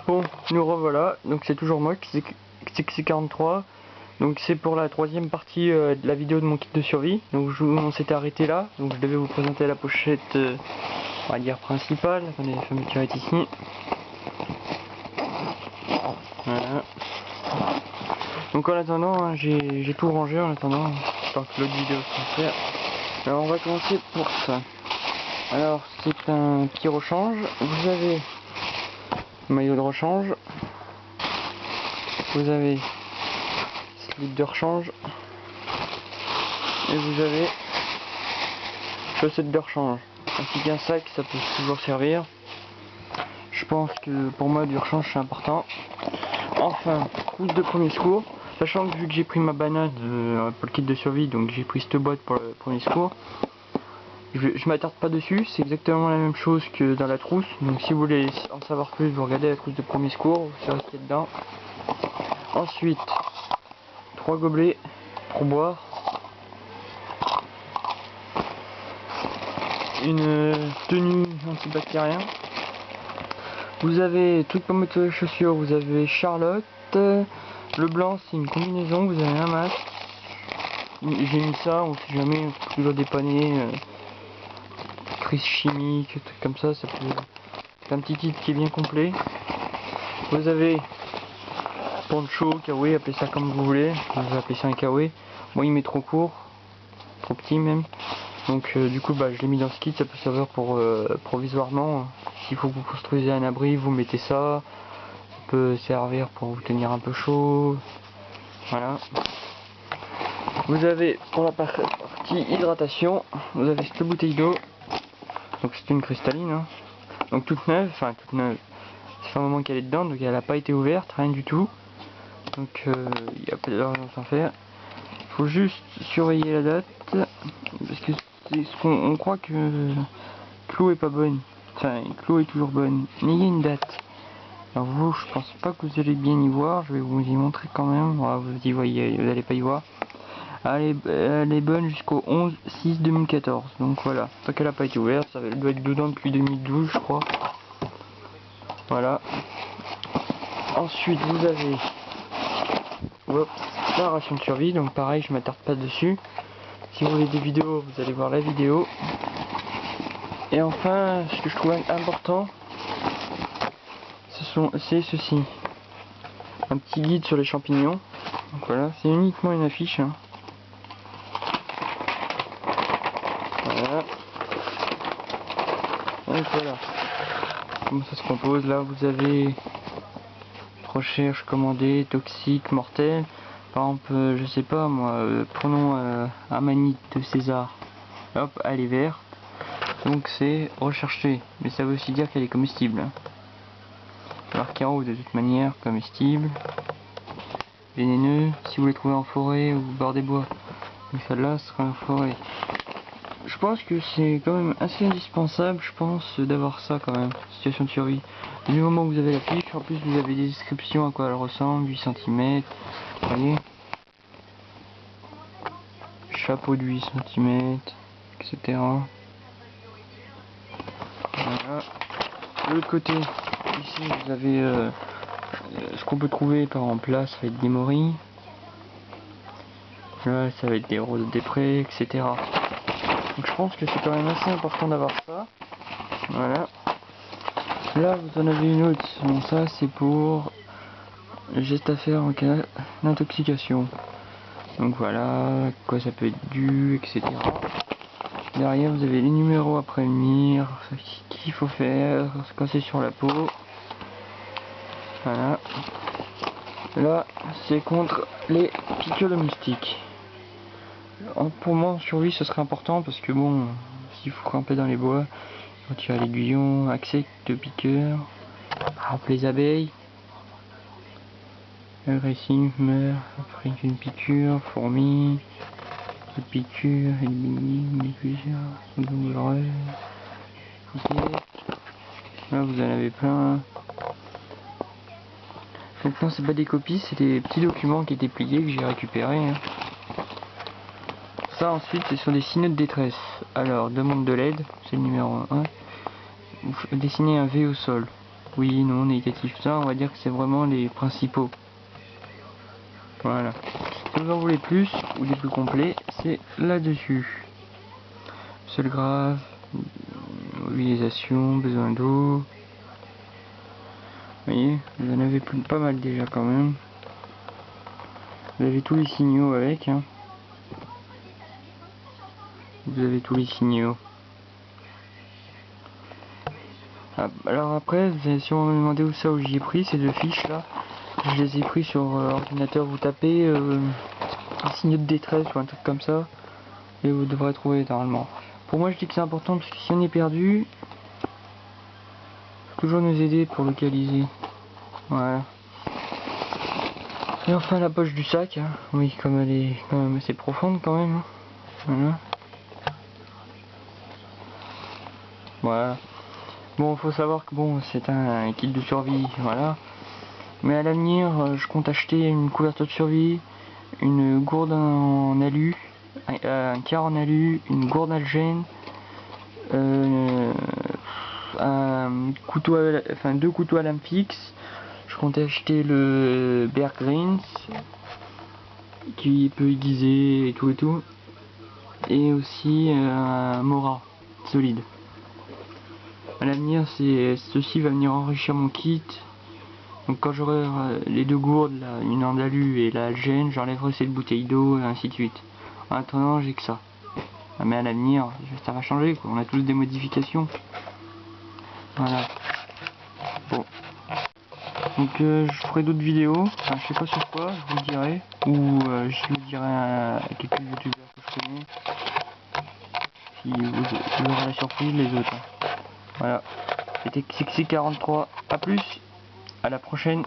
Bon, nous revoilà, donc c'est toujours moi, XXC43. Donc c'est pour la troisième partie de la vidéo de mon kit de survie. Donc on s'était arrêté là, donc je devais vous présenter la pochette, on va dire principale. Attendez, la fermeture est ici. Voilà. Donc en attendant, hein, j'ai tout rangé en attendant, tant que l'autre vidéo sera faite. Alors on va commencer pour ça. Alors c'est un petit rechange. Vous avez maillot de rechange. Vous avez slip de rechange. Et vous avez chaussettes de rechange. Ainsi qu'un sac, ça peut toujours servir. Je pense que pour moi du rechange c'est important. Enfin, trousse de premier secours. Sachant que vu que j'ai pris ma banane pour le kit de survie, donc j'ai pris cette boîte pour le premier secours. Je m'attarde pas dessus, c'est exactement la même chose que dans la trousse. Donc si vous voulez en savoir plus, vous regardez la trousse de premier secours, vous serez resté dedans. Ensuite, 3 gobelets pour boire. Une tenue antibactérien. Vous avez truc pour mettre les chaussures, vous avez Charlotte. Le blanc c'est une combinaison, vous avez un masque. J'ai mis ça, on sait jamais, on peut toujours dépanner. Crise chimique, truc comme ça, ça peut. C'est un petit kit qui est bien complet. Vous avez poncho, kawaii, appelez ça comme vous voulez. Vous appelez ça un kawaii. Moi il m'est trop court, trop petit même. Donc du coup je l'ai mis dans ce kit, ça peut servir pour provisoirement. S'il faut que vous construisez un abri, vous mettez ça. Ça peut servir pour vous tenir un peu chaud. Voilà. Vous avez pour la partie hydratation, vous avez cette bouteille d'eau. Donc c'est une cristalline. Hein. Donc toute neuve, enfin toute neuve. Ça fait un moment qu'elle est dedans, donc elle n'a pas été ouverte, rien du tout. Donc il n'y a pas d'urgence à faire. Il faut juste surveiller la date. Parce que on croit que Clou est pas bonne. Enfin, Clou est toujours bonne. Mais il y a une date. Alors vous, je pense pas que vous allez bien y voir. Je vais vous y montrer quand même. Voilà, vous y voyez, vous n'allez pas y voir. Elle est bonne jusqu'au 11/6/2014. Donc voilà. Tant qu'elle n'a pas été ouverte, ça doit être dedans depuis 2012, je crois. Voilà. Ensuite, vous avez la ration de survie. Donc pareil, je m'attarde pas dessus. Si vous voulez des vidéos, vous allez voir la vidéo. Et enfin, ce que je trouve important, c'est ceci. Un petit guide sur les champignons. Donc voilà, c'est uniquement une affiche. Hein. Voilà. Donc voilà. Comment ça se compose? Là, vous avez recherche, commandée, toxique, mortel. Par exemple, je sais pas moi, prenons Amanite de César. Hop, elle est verte. Donc c'est recherché. Mais ça veut aussi dire qu'elle est comestible. Hein. Marqué en haut de toute manière, comestible. Vénéneux, si vous les trouvez en forêt ou au bord des bois. Donc celle-là sera en forêt. Je pense que c'est quand même assez indispensable, je pense, d'avoir ça quand même, situation de survie. Du moment où vous avez la fiche, en plus vous avez des descriptions à quoi elle ressemble, 8 cm, vous voyez. Chapeau de 8 cm, etc. Voilà. De l'autre côté, ici vous avez ce qu'on peut trouver par exemple là, ça va être des morilles. Là, ça va être des roses des prés, etc. Donc je pense que c'est quand même assez important d'avoir ça. Voilà. Là, vous en avez une autre. Bon, ça, c'est pour le geste à faire en cas d'intoxication. Donc voilà, quoi ça peut être dû, etc. Derrière, vous avez les numéros à prévenir, ce qu'il faut faire quand c'est sur la peau. Voilà. Là, c'est contre les piqûres de moustiques. Pour moi, en survie, ce serait important parce que bon, s'il faut camper dans les bois, retirer l'aiguillon, accès de piqûres, par exemple les abeilles. Agressif meurt après une piqûre, fourmis, une piqûre, une piqûre, sont douloureux. Ok. Là vous en avez plein. Donc non, c'est pas des copies, c'est des petits documents qui étaient pliés que j'ai récupérés. Hein. Ça ensuite c'est sur des signaux de détresse. Alors demande de l'aide, c'est le numéro 1. Vous dessinez un V au sol. oui, non, négatif, ça on va dire que c'est vraiment les principaux. Voilà. Si vous en voulez plus ou des plus complets, c'est là-dessus. Sol grave, mobilisation, besoin d'eau. Vous voyez, vous en avez pas mal déjà quand même. Vous avez tous les signaux avec. Hein. Vous avez tous les signaux. Ah, alors après, vous allez sûrement me demander où ça où j'y ai pris ces deux fiches là. Je les ai pris sur ordinateur, vous tapez un signaux de détresse ou un truc comme ça et vous devrez trouver normalement. Pour moi je dis que c'est important parce que si on est perdu, faut toujours nous aider pour localiser. Voilà. Et enfin la poche du sac, hein. Oui, comme elle est quand même assez profonde quand même. Hein. Voilà. Voilà. Bon, faut savoir que bon, c'est un kit de survie, voilà. Mais à l'avenir, je compte acheter une couverture de survie, une gourde en alu, un quart en alu, une gourde algène, un couteau, enfin deux couteaux à lame fixe. Je compte acheter le Bear Grylls qui peut aiguiser et tout et aussi un Mora solide. À l'avenir, ceci va venir enrichir mon kit. Donc quand j'aurai les deux gourdes, là, une en alu et la algène, j'enlèverai cette bouteille d'eau et ainsi de suite. En attendant, j'ai que ça. Ah, mais à l'avenir, ça va changer, quoi. On a tous des modifications. Voilà. Bon. Donc je ferai d'autres vidéos. Enfin, je sais pas sur quoi, je vous le dirai. Ou je le dirai à quelques youtubeurs que je connais. Si vous aurez la surprise, les autres. Voilà. C'était XXC43. A plus. À la prochaine.